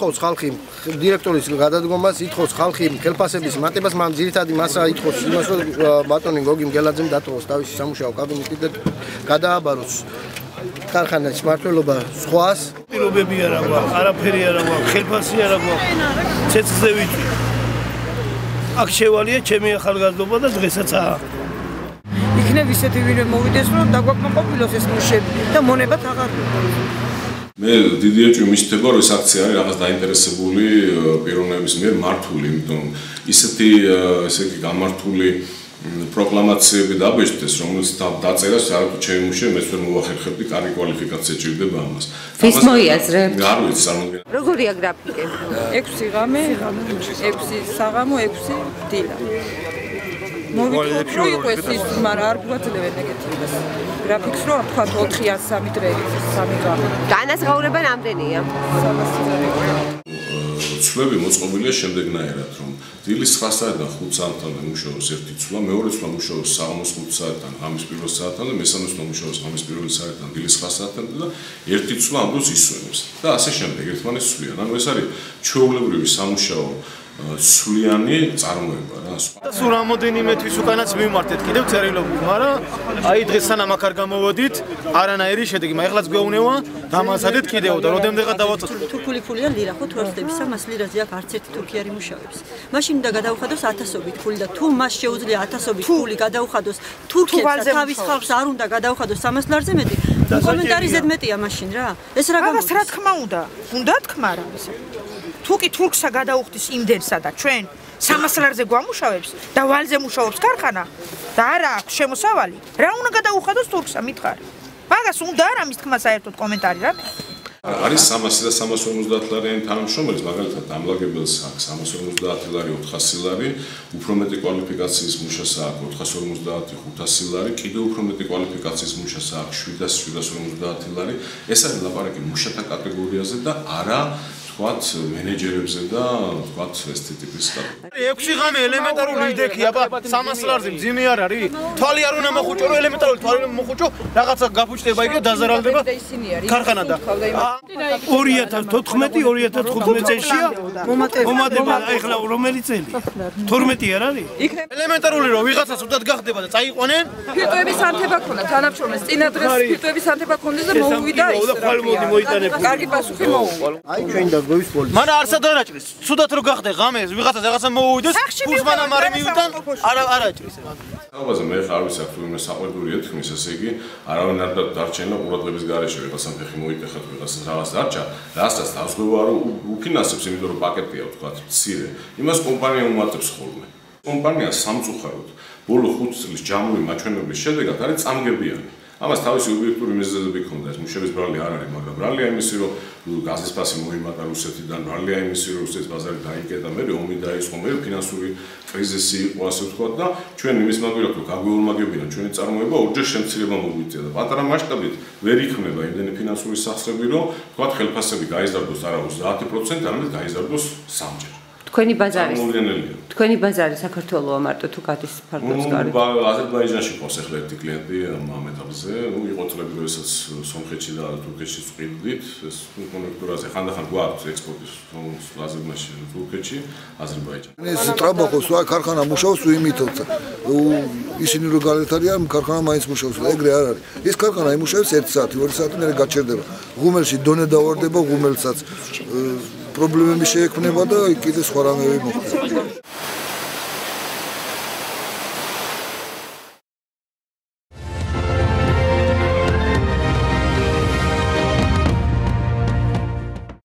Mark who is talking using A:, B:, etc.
A: ითხოვს ხალხი დირექტორის გადადგომას, ითხოვს ხალხი ხელფასების მატებას, მაგრამ ძირითადი მასა ითხოვს იმას, რომ ბატონი გოგი მგელაძემ დატოვოს თავისი სამუშაო კაბინეტი და გადააბაროს ქარხანის მმართველობა სხვას.
B: პირობები არა გვაქვს, არაფერი არა გვაქვს, ხელფასი არა გვაქვს. ცეცხლზე ვიწვი. აქ შევალია ჩემი ახალგაზრდობა და დღესაც
C: იქნებ ისეთი ვინმე მოვიდეს რომ დაგვაკმაყოფილოს ეს მუშები და მონებად აღარ
D: მე დიდი ეჭვი მისთება რომ ეს აქცია არის რაღაც დაინტერესებული პიროვნების მიერ მართული, იმიტომ ისეთი ესე იგი გამართული პროკლამაციები დაბეჭდეს, რომელიც დაწერას არათუ ჩემი მუშები მეც ვერ მოვახერხებდი, კარგი კვალიფიკაცია ჭირდება ამას.
E: ვის მოიაზრებ?
D: არ ვიცი, წარმოგიდგენთ.
E: როგორია გრაფიკი?
C: 6 ღამე, 6 საღამო, 6 დილა. მოვიქოთ რომ იყოს ის, მაგრამ არ გვაძლევენ ეგეთებას. გრაფიკს რო თქვა 4-3 დღე, 3 ღამე.
E: განასახურება რამდენია?
D: ცვლები მოწყობილია შემდეგნაირად, რომ დილის 9 საათიდან 5 საათამდე მუშაობს ერთი ცვლა, მეორე ცვლა მუშაობს საღამოს 5 საათიდან ღამის პირველ საათამდე, მესამე ცვლა მუშაობს ღამის პირველ საათიდან დილის 9 საათამდე და ერთი ცვლა ამ დროს ისვენებს. და ასე შემდეგ ერთმანეთს ცვლიან. ანუ ეს არის ჩვეულებრივი სამუშაო სვლიანი წარმოება რა.
B: და სულ რამოდენიმე თვის უკანაც მივმართეთ კიდევ წერილობით, მაგრამ აი დღეს სანამ აქ არ გამოვედით, არანაირი შედეგი. ეხლაც გვეუბნება დამასადეთ კიდევ და როდემდეღა დავაწოთ.
F: თურქული ფულია ლირა ხო თუ არ ვხდები 300 ლირაზე აქ არც ერთი თურქი არ იმუშავებს. მაშინ უნდა გადაუხადოს 1000-ობით ფული და თუ მას შეუძლია 1000-ობით ფული გადაუხადოს თურქეთს და თავის ხალხს არ უნდა გადაუხადოს 300 ლარზე მეტი. კომენტარი ზედმეტია მაშინ რა. ეს რა გამოდის?
C: რა თქმა უნდა. უნდა თქმა რა ისე. თუკი თურქსა გადაუხდის იმდენსა და ჩვენ 300 ლარზე გვამუშავებს და ვალზე მუშაობს ქარხანა და არა აქვს შემოსავალი, რა უნდა გადაუხადოს თურქსა მითხარ. მაგას უნდა არ ამის თქმა საერთოდ კომენტარი რა.
D: არის 300 და 350 ლარიანი თანამშრომელი, მაგალითად ამლაგებელს აქვს 350 ლარი, 400 ლარი, უფრო მეტი კვალიფიკაციის მუშას აქვს 450, 500 ლარი, კიდევ უფრო მეტი კვალიფიკაციის მუშას აქვს 750 ლარი. ეს არის ლაპარაკი მუშათა კატეგორიაზე და არა ვთქვათ მენეჯერებზე და ვთქვათ ეს ტიპის კატეგორიაზე.
B: 6 ღამე ელემენტარული იდექია, აბა 300 ლარზე მძიმე არ არის? თვალი არ უნდა მოხუჭო, რომ ელემენტარული თვალი მოხუჭო, რაღაცა გაფუჭდება იგი და დაზარალდება ქარხანა და 2014-2015 წელშია მომატება ეხლა რომელი წელი? 12 არ არის? ელემენტარული რომ ვიღაცას უდად გახდება და წაიყვანენ?
C: ფილტვების ანთება ქონდა თანამშრომელს, წინა დღეს ფილტვების ანთება ქონდეს და მოუვიდა ის. კარგი პასუხი მოუვა.
A: აი ჩვენ დაგგვევის პოლიცია.
B: მან არსად არ აჭრის. სუდად რო გახდე ღამეს ვიღაცას რაღაცა მოუვიდეს, ფულსმანამ არ მიუტან, არ აჭრის.
D: თავაზე მე ხარ ვიცი აქ თუმცა საყვედური ეთქმის, ესე იგი არავინ არ დარჩენა ყურადღების გარეშე, ვიღაცამ ფეხი მოიტეხათ, ვიღაცას რაღაც დარჩა, რასაც დავსგვევა რომ უფინანსებს, იმიტომ რომ პაკეტია ვთქვათ, მცირე. იმას კომპანია უმატებს ხოლმე. კომპანია სამწუხაროდ ბოლო 5 წლის ჯამური მაჩვენებლის შედეგად არის წამგებიანი. ამას თავისი ობიექტური მიზეზები ჰქონდა, ეს მუშების ბრალი არ არის, მაგრამ ბრალია იმისი, რომ გაზის ფასი მოიმატა რუსეთიდან, ბრალია იმისი, რომ რუსეთის ბაზარი დაიკეტა, მე ომი დაიწყო, მე ფინანსური კრიზისი იყო, ასე ვთქვათ და ჩვენ იმის მაგალითად რომ გაგვეორმაგებინა ჩვენი წარმოება ორჯერ შემცირება მოგვიწია და პატარა მასშტაბით ვერ იქმნება იმდენი ფინანსური სახსრები, რომ ვთქვათ ხელფასები გაიზარდოს არა 30%, არამედ გაიზარდოს 3-ჯერ.
E: თქვენი ბაზარი საქართველოა მარტო თუ გადის ფარგლებს გარეთ?
D: აზერბაიჯანში ყავს ახლა ერთი კლიენტი ამ ეტაპზე, იყო წლები როდესაც სომხეთში და თურქეთში ვყიდით, ეს კონექტორაზე ხანდახან გვაქვს ექსპორტის აზერბაიჯანში, თურქეთში, აზერბაიჯანში.
G: ეს ტრაბახოს ვარ ქარხანა მუშაობს იმითოთ. ისინი რო გალეთარიან ქარხანა მაინც მუშაობს და ეგრე არ არის. ეს ქარხანა იმუშავებს 1 საათი, 2 საათი მერე გაჩერდება. ღუმელში დონე დავარდება ღუმელსაც. პრობლემები შეექმნება და კიდე სხვა რამეები მოხდება.